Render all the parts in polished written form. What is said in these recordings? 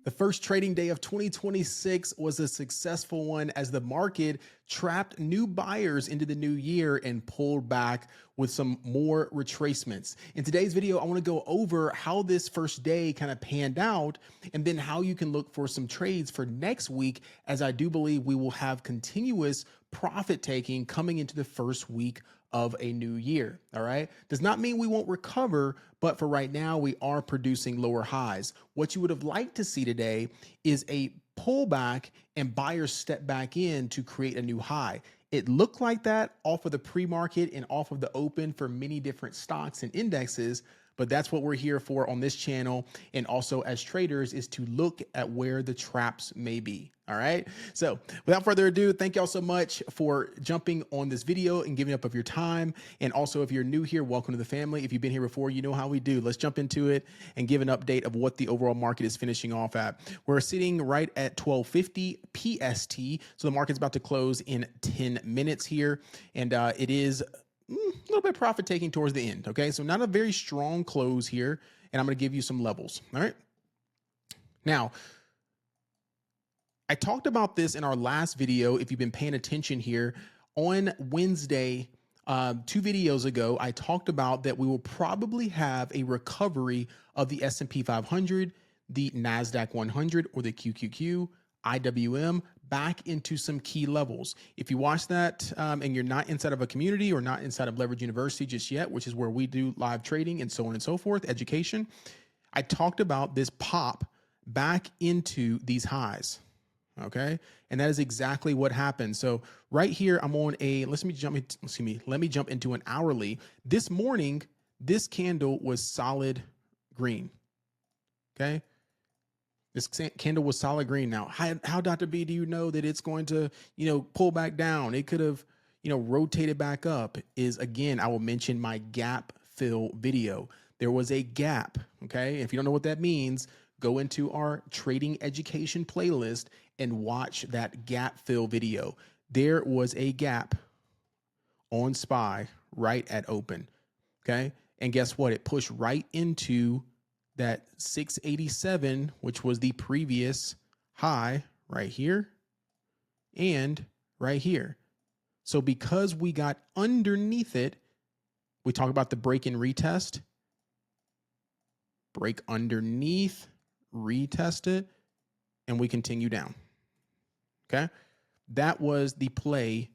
The first trading day of 2026 was a successful one as the market trapped new buyers into the new year and pulled back with some more retracements. In today's video, I want to go over how this first day kind of panned out and then how you can look for some trades for next week, as I do believe we will have continuous profit taking coming into the first week of a new year. All right. Does not mean we won't recover, but for right now, we are producing lower highs. What you would have liked to see today is a pullback and buyers step back in to create a new high. It looked like that off of the pre-market and off of the open for many different stocks and indexes. But that's what we're here for on this channel. And also as traders is to look at where the traps may be. All right. So without further ado, thank y'all so much for jumping on this video and giving up of your time. And also, if you're new here, welcome to the family. If you've been here before, you know how we do. Let's jump into it and give an update of what the overall market is finishing off at. We're sitting right at 1250 PST. So the market's about to close in 10 minutes here. And it is a little bit profit taking towards the end. Okay. So not a very strong close here. And I'm going to give you some levels. All right. Now, I talked about this in our last video. If you've been paying attention here on Wednesday, 2 videos ago, I talked about that we will probably have a recovery of the S&P 500, the NASDAQ 100 or the QQQ, IWM back into some key levels. If you watch that and you're not inside of a community or not inside of Leverage University just yet, which is where we do live trading and so on and so forth, education, I talked about this pop back into these highs. Okay. And that is exactly what happened. So right here, I'm on a, let me jump into an hourly. This morning, this candle was solid green. Okay. This candle was solid green. Now, how Dr. B, do you know that it's going to, pull back down? It could have, rotated back up. Is again, I will mention my gap fill video. There was a gap. Okay. If you don't know what that means, go into our trading education playlist and watch that gap fill video. There was a gap on SPY right at open. Okay. And guess what? It pushed right into that 687, which was the previous high right here and right here. So because we got underneath it, we talk about the break and retest, break underneath, retest it, and we continue down. Okay. That was the play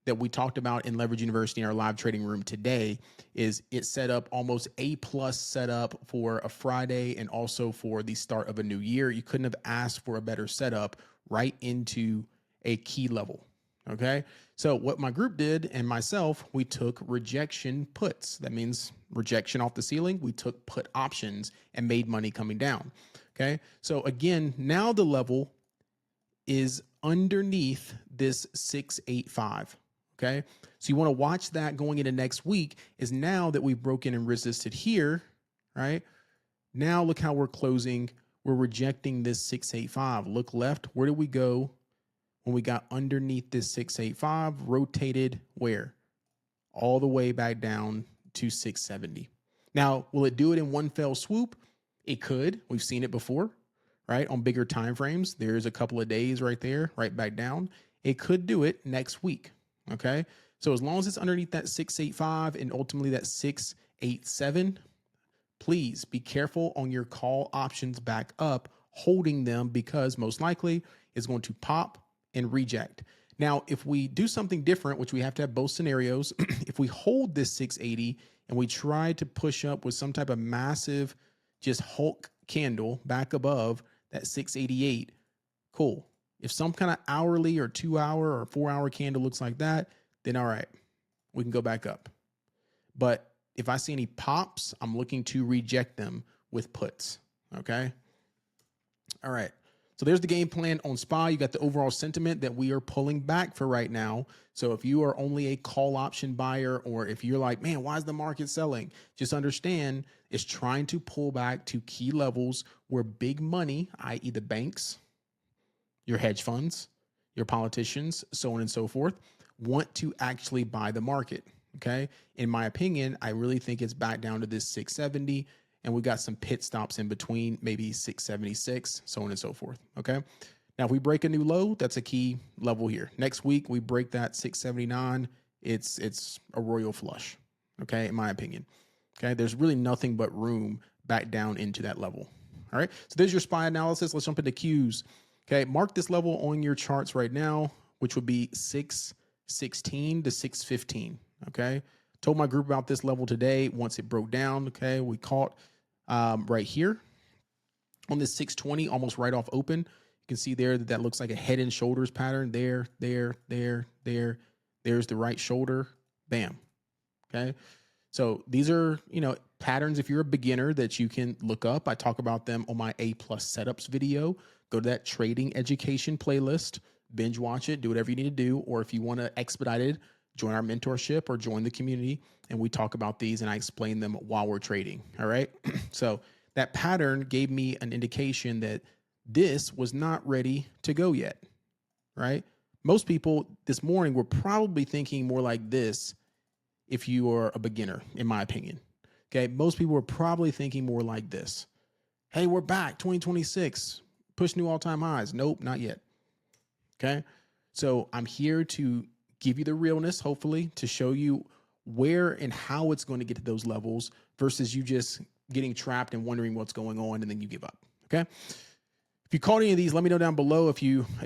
that we talked about in Leverage University in our live trading room today. Is it set up almost A+ setup for a Friday and also for the start of a new year. You couldn't have asked for a better setup right into a key level. Okay. So what my group did and myself, we took rejection puts. That means rejection off the ceiling. We took put options and made money coming down. Okay. So again, now the level is underneath this 685. Okay. So you want to watch that going into next week. Is now that we've broken and resisted here, right? Now look how we're closing. We're rejecting this 685. Look left. Where did we go when we got underneath this 685? Rotated where? All the way back down to 670. Now, will it do it in one fell swoop? It could. We've seen it before, right? On bigger time frames. There's a couple of days right there, right back down. It could do it next week. Okay. So as long as it's underneath that 685 and ultimately that 687, please be careful on your call options back up, holding them, because most likely it's going to pop and reject. Now, if we do something different, which we have to have both scenarios, if we hold this 680 and we try to push up with some type of massive just Hulk candle back above that 688, cool. If some kind of hourly or 2-hour or 4-hour candle looks like that, then all right, we can go back up. But if I see any pops, I'm looking to reject them with puts. Okay. All right. So there's the game plan on SPY. You got the overall sentiment that we are pulling back for right now. So if you are only a call option buyer, or if you're like, man, why is the market selling? Just understand it's trying to pull back to key levels where big money, i.e. the banks, your hedge funds, your politicians, so on and so forth, want to actually buy the market. Okay. In my opinion, I really think it's back down to this 670 and we got some pit stops in between, maybe 676, so on and so forth. Okay. Now, if we break a new low, that's a key level here. Next week, we break that 679. It's a royal flush. Okay. In my opinion. Okay. There's really nothing but room back down into that level. All right. So there's your SPY analysis. Let's jump into Qs. Okay. Mark this level on your charts right now, which would be 616 to 615. Okay. Told my group about this level today. Once it broke down, okay, we caught right here on this 620, almost right off open. You can see there that that looks like a head and shoulders pattern. There. There's the right shoulder. Bam. Okay. So these are, patterns if you're a beginner that you can look up. I talk about them on my A+ setups video. Go to that trading education playlist, binge watch it, do whatever you need to do. Or if you want to expedite it, join our mentorship or join the community, and we talk about these and I explain them while we're trading. All right. So that pattern gave me an indication that this was not ready to go yet. Right. Most people this morning were probably thinking more like this if you are a beginner, in my opinion. Okay. Most people were probably thinking more like this. Hey, we're back 2026, push new all-time highs. Nope, not yet. Okay. So I'm here to give you the realness, hopefully, to show you where and how it's going to get to those levels versus you just getting trapped and wondering what's going on and then you give up. Okay. If you caught any of these, let me know down below. If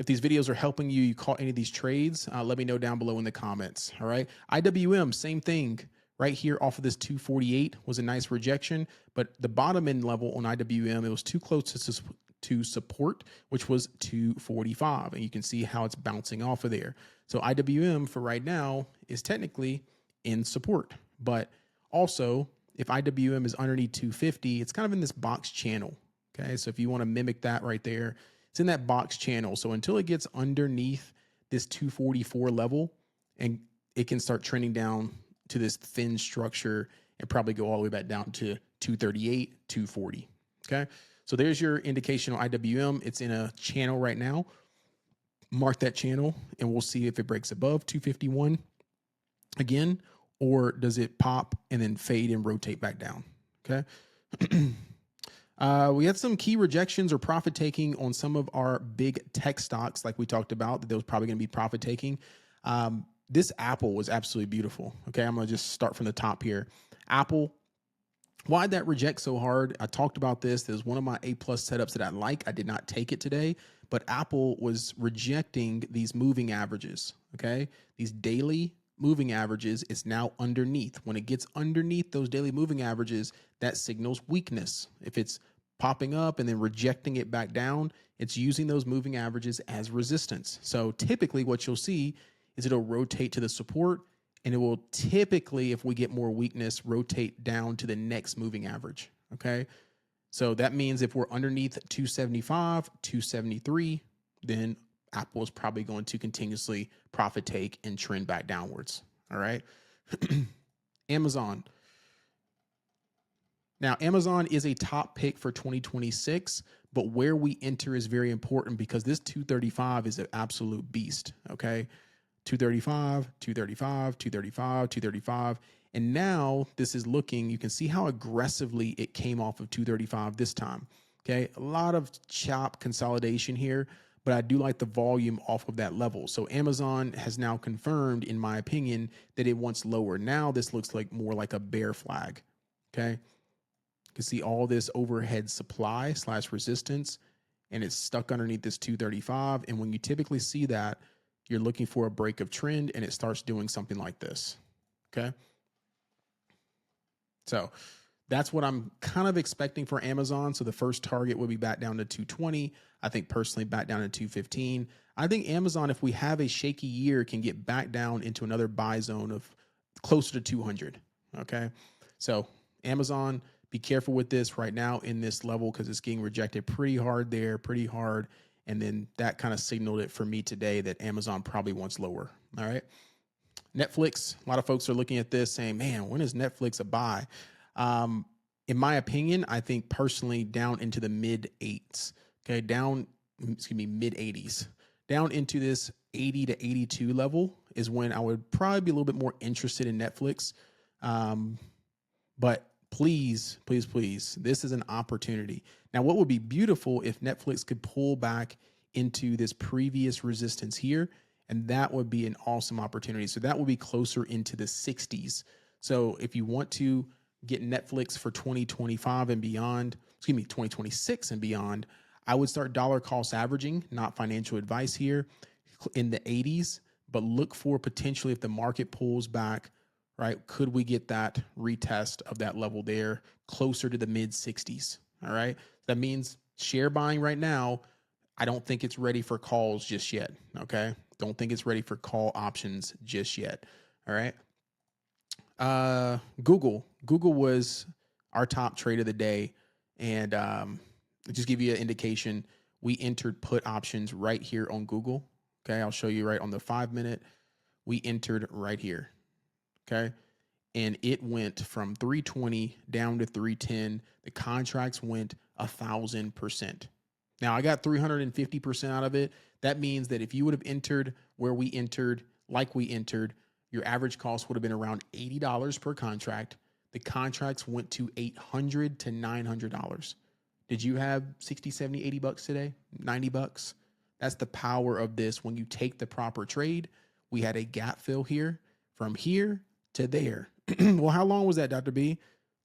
these videos are helping you, you caught any of these trades, let me know down below in the comments. All right. IWM, same thing. Right here off of this 248 was a nice rejection, but the bottom end level on IWM, it was too close to support, which was 245. And you can see how it's bouncing off of there. So IWM for right now is technically in support, but also if IWM is underneath 250, it's kind of in this box channel. Okay. So if you want to mimic that right there, it's in that box channel. So until it gets underneath this 244 level, and it can start trending down to this thin structure and probably go all the way back down to 238, 240. Okay. So there's your indication on IWM. It's in a channel right now. Mark that channel and we'll see if it breaks above 251 again, or does it pop and then fade and rotate back down. Okay. We had some key rejections or profit taking on some of our big tech stocks, like we talked about, that there was probably going to be profit taking. This Apple was absolutely beautiful. Okay, I'm going to just start from the top here. Apple, why'd that reject so hard? I talked about this. There's one of my A+ setups that I like. I did not take it today, but Apple was rejecting these moving averages. Okay, these daily moving averages, it's now underneath. When it gets underneath those daily moving averages, that signals weakness. If it's popping up and then rejecting it back down, it's using those moving averages as resistance. So typically what you'll see is it'll rotate to the support, and it will typically, if we get more weakness, rotate down to the next moving average. Okay. So that means if we're underneath 275, 273, then Apple is probably going to continuously profit take and trend back downwards. All right. Amazon. Now, Amazon is a top pick for 2026, but where we enter is very important because this 235 is an absolute beast. Okay. 235, 235, 235, 235. And now this is looking, you can see how aggressively it came off of 235 this time. Okay. A lot of chop consolidation here, but I do like the volume off of that level. So Amazon has now confirmed, in my opinion, that it wants lower. Now this looks like more like a bear flag. Okay. You can see all this overhead supply / resistance, and it's stuck underneath this 235. And when you typically see that, you're looking for a break of trend and it starts doing something like this. Okay. So that's what I'm kind of expecting for Amazon. So the first target will be back down to 220. I think personally back down to 215. I think Amazon, if we have a shaky year, can get back down into another buy zone of closer to 200. Okay. So Amazon, be careful with this right now in this level because it's getting rejected pretty hard there, pretty hard. And then that kind of signaled it for me today that Amazon probably wants lower. All right. Netflix, a lot of folks are looking at this saying, man, when is Netflix a buy? In my opinion, I think personally down into the mid 8s. Okay. Mid 80s. Down into this 80 to 82 level is when I would probably be a little bit more interested in Netflix. But please, please, please, this is an opportunity. Now, what would be beautiful if Netflix could pull back into this previous resistance here, and that would be an awesome opportunity. So that would be closer into the 60s. So if you want to get Netflix for 2025 and beyond, 2026 and beyond, I would start dollar cost averaging, not financial advice here, in the 80s, but look for potentially if the market pulls back, right? Could we get that retest of that level there closer to the mid 60s? All right. That means share buying right now. I don't think it's ready for calls just yet. Okay. Don't think it's ready for call options just yet. All right. Google was our top trade of the day. And just give you an indication, we entered put options right here on Google. Okay. I'll show you right on the 5 minute. We entered right here. Okay. And it went from 320 down to 310. The contracts went 1,000%. Now I got 350% out of it. That means that if you would have entered where we entered, like we entered, your average cost would have been around $80 per contract. The contracts went to $800 to $900. Did you have 60, 70, 80 bucks today? 90 bucks? That's the power of this. When you take the proper trade, we had a gap fill here from here to there. Well, how long was that, Dr. B?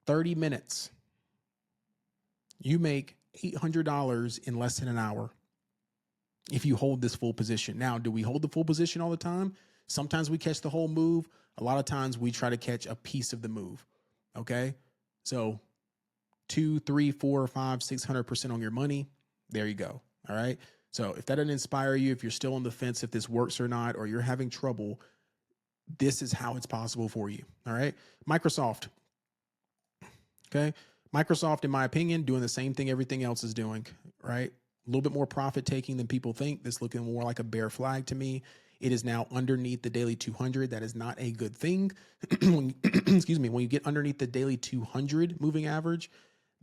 30 minutes. You make $800 in less than an hour if you hold this full position. Now, do we hold the full position all the time? Sometimes we catch the whole move. A lot of times we try to catch a piece of the move. Okay. So 2, 3, 4, 5, 600% on your money. There you go. All right. So if that doesn't inspire you, if you're still on the fence, if this works or not, or you're having trouble, this is how it's possible for you. All right. Microsoft. Okay. Microsoft, in my opinion, doing the same thing everything else is doing, right? A little bit more profit taking than people think. This looking more like a bear flag to me. It is now underneath the daily 200. That is not a good thing. When you get underneath the daily 200 moving average,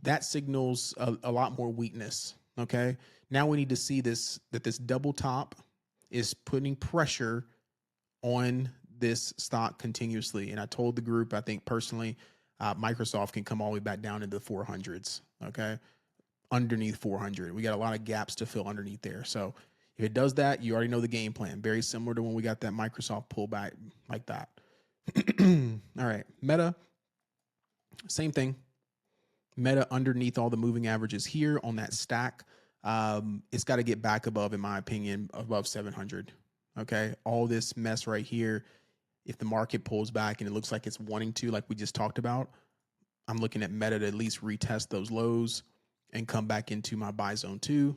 that signals a lot more weakness. Okay. Now we need to see this double top is putting pressure on this stock continuously. And I told the group, I think personally, Microsoft can come all the way back down into the 400s. Okay. Underneath 400. We got a lot of gaps to fill underneath there. So if it does that, you already know the game plan. Very similar to when we got that Microsoft pullback like that. All right. Meta, same thing. Meta underneath all the moving averages here on that stack. It's got to get back above, in my opinion, above 700. Okay. All this mess right here. If the market pulls back and it looks like it's wanting to, like we just talked about, I'm looking at Meta to at least retest those lows and come back into my buy zone 2,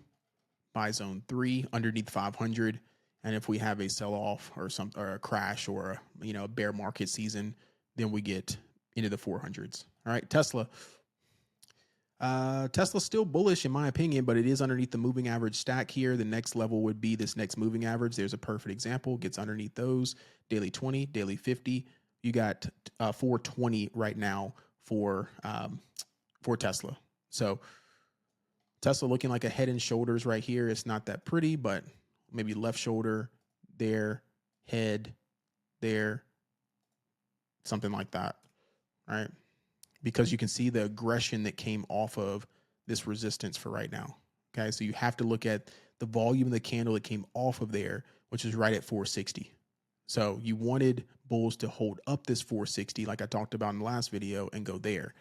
buy zone 3 underneath 500. And if we have a sell off or a crash or a bear market season, then we get into the 400s. All right. Tesla's still bullish in my opinion, but it is underneath the moving average stack here. The next level would be this next moving average. There's a perfect example. Gets underneath those. Daily 20, daily 50. You got 420 right now for Tesla. So Tesla looking like a head and shoulders right here. It's not that pretty, but maybe left shoulder there, head there, something like that. All right. Because you can see the aggression that came off of this resistance for right now. Okay. So you have to look at the volume of the candle that came off of there, which is right at 460. So you wanted bulls to hold up this 460, like I talked about in the last video, and go there,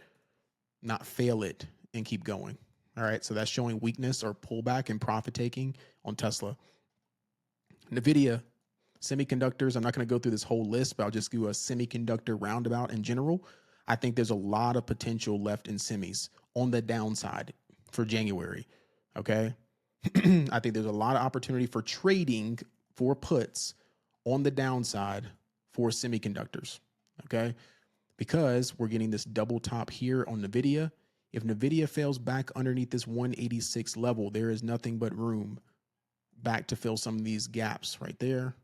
not fail it and keep going. All right. So that's showing weakness or pullback and profit taking on Tesla. NVIDIA, semiconductors. I'm not going to go through this whole list, but I'll just do a semiconductor roundabout in general. I think there's a lot of potential left in semis on the downside for January. Okay. I think there's a lot of opportunity for trading for puts on the downside for semiconductors. Okay. Because we're getting this double top here on NVIDIA. If NVIDIA fails back underneath this 186 level, there is nothing but room back to fill some of these gaps right there,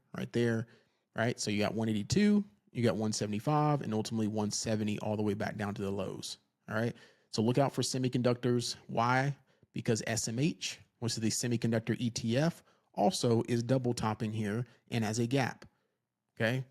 right? So you got 182, you got 175, and ultimately 170 all the way back down to the lows. All right. So look out for semiconductors. Why? Because SMH, which is the semiconductor ETF, also is double topping here and has a gap. Okay.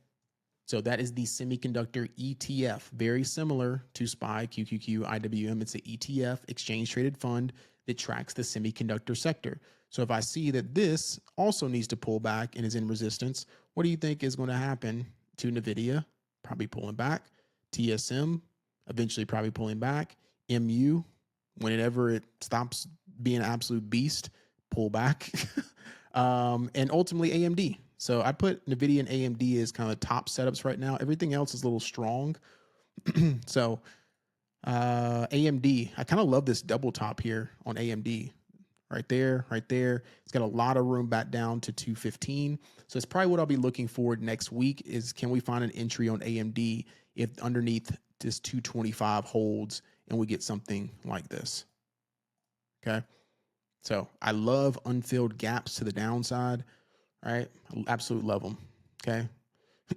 So that is the semiconductor ETF, very similar to SPY, QQQ, IWM. It's an ETF, exchange traded fund that tracks the semiconductor sector. So if I see that this also needs to pull back and is in resistance, what do you think is going to happen to NVIDIA? Probably pulling back. TSM, eventually probably pulling back. MU, whenever it stops being an absolute beast, pull back. And ultimately AMD. So I put NVIDIA and AMD as kind of the top setups right now. Everything else is a little strong. So AMD, I kind of love this double top here on AMD. Right there, right there. It's got a lot of room back down to 215. So it's probably what I'll be looking for next week is, can we find an entry on AMD if underneath this 225 holds and we get something like this? Okay. So I love unfilled gaps to the downside, right? I absolutely love them. Okay.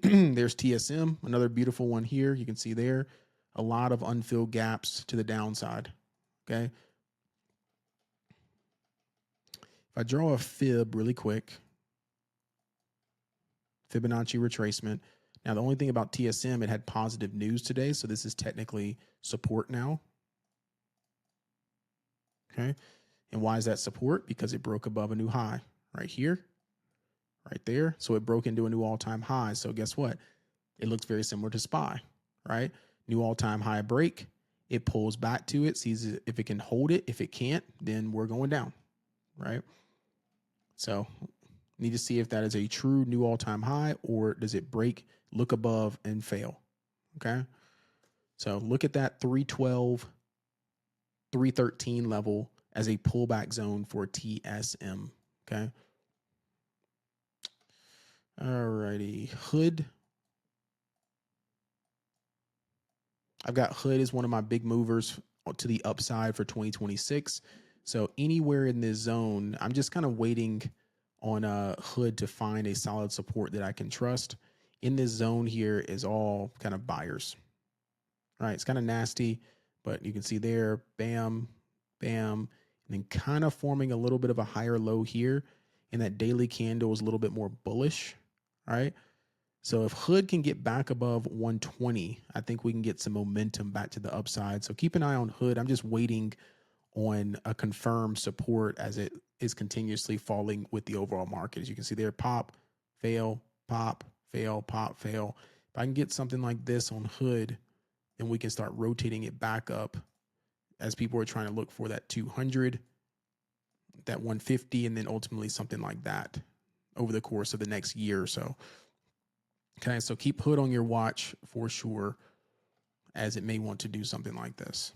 There's TSM, another beautiful one here. You can see there a lot of unfilled gaps to the downside. Okay. If I draw a fib really quick, Fibonacci retracement. Now, the only thing about TSM, it had positive news today. So this is technically support now. Okay. And why is that support? Because it broke above a new high right here, right there. So it broke into a new all-time high. So guess what? It looks very similar to SPY, right? New all-time high break. It pulls back to it, sees if it can hold it. If it can't, then we're going down, right? So need to see if that is a true new all-time high or does it break, look above and fail. Okay. So look at that 312, 313 level as a pullback zone for TSM. Okay. All righty. Hood. I've got Hood as one of my big movers to the upside for 2026. So anywhere in this zone, I'm just kind of waiting on Hood to find a solid support that I can trust. In this zone here is all kind of buyers. All right, it's kind of nasty, but you can see there, bam, bam, and then kind of forming a little bit of a higher low here. And that daily candle is a little bit more bullish. All right. So if Hood can get back above 120, I think we can get some momentum back to the upside. So keep an eye on Hood. I'm just waiting on a confirmed support as it is continuously falling with the overall market. As you can see there, pop, fail, pop, fail, pop, fail. If I can get something like this on Hood, then we can start rotating it back up as people are trying to look for that 200, that 150, and then ultimately something like that over the course of the next year or so. Okay, so keep Hood on your watch for sure, as it may want to do something like this.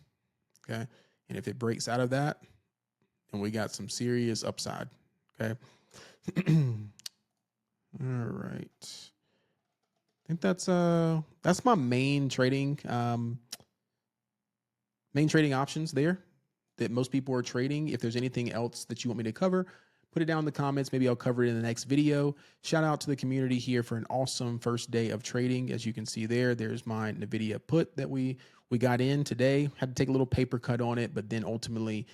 Okay, and if it breaks out of that, then we got some serious upside. Okay. All right. I think that's my main trading options there that most people are trading. If there's anything else that you want me to cover, put it down in the comments. Maybe I'll cover it in the next video. Shout out to the community here for an awesome first day of trading. As you can see there, there's my NVIDIA put that we got in today. Had to take a little paper cut on it, but then ultimately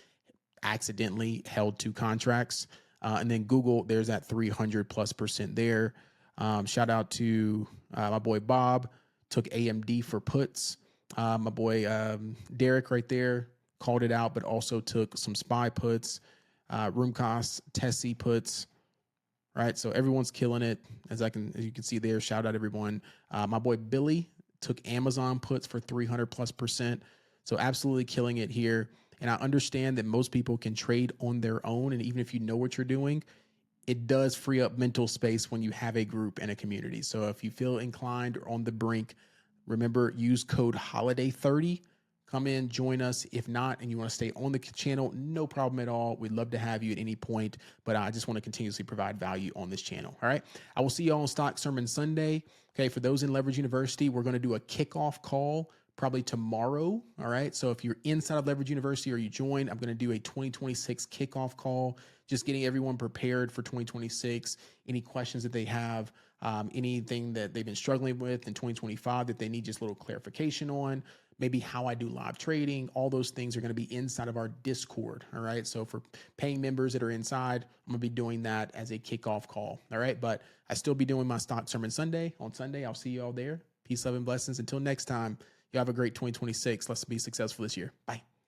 accidentally held 2 contracts. And then Google, there's that 300+% there. Shout out to my boy Bob, took AMD for puts. My boy Derek right there called it out, but also took some SPY puts, room costs, Tessie puts. Right, so everyone's killing it, as you can see there. Shout out everyone. My boy Billy took Amazon puts for 300+%. So absolutely killing it here. And I understand that most people can trade on their own, and even if you know what you're doing, it does free up mental space when you have a group and a community. So if you feel inclined or on the brink, remember, use code HOLIDAY30. Come in, join us. If not, and you want to stay on the channel, no problem at all. We'd love to have you at any point, but I just want to continuously provide value on this channel. All right. I will see you all on Stock Sermon Sunday. Okay. For those in Leverage University, we're going to do a kickoff call probably tomorrow. All right. So if you're inside of Leverage University or you join, I'm going to do a 2026 kickoff call, just getting everyone prepared for 2026. Any questions that they have, anything that they've been struggling with in 2025 that they need just a little clarification on. maybe how I do live trading. All those things are going to be inside of our Discord. All right. So for paying members that are inside, I'm going to be doing that as a kickoff call. All right. But I still be doing my Stock Sermon Sunday on Sunday. I'll see you all there. Peace, love, and blessings. Until next time, you have a great 2026. Let's be successful this year. Bye.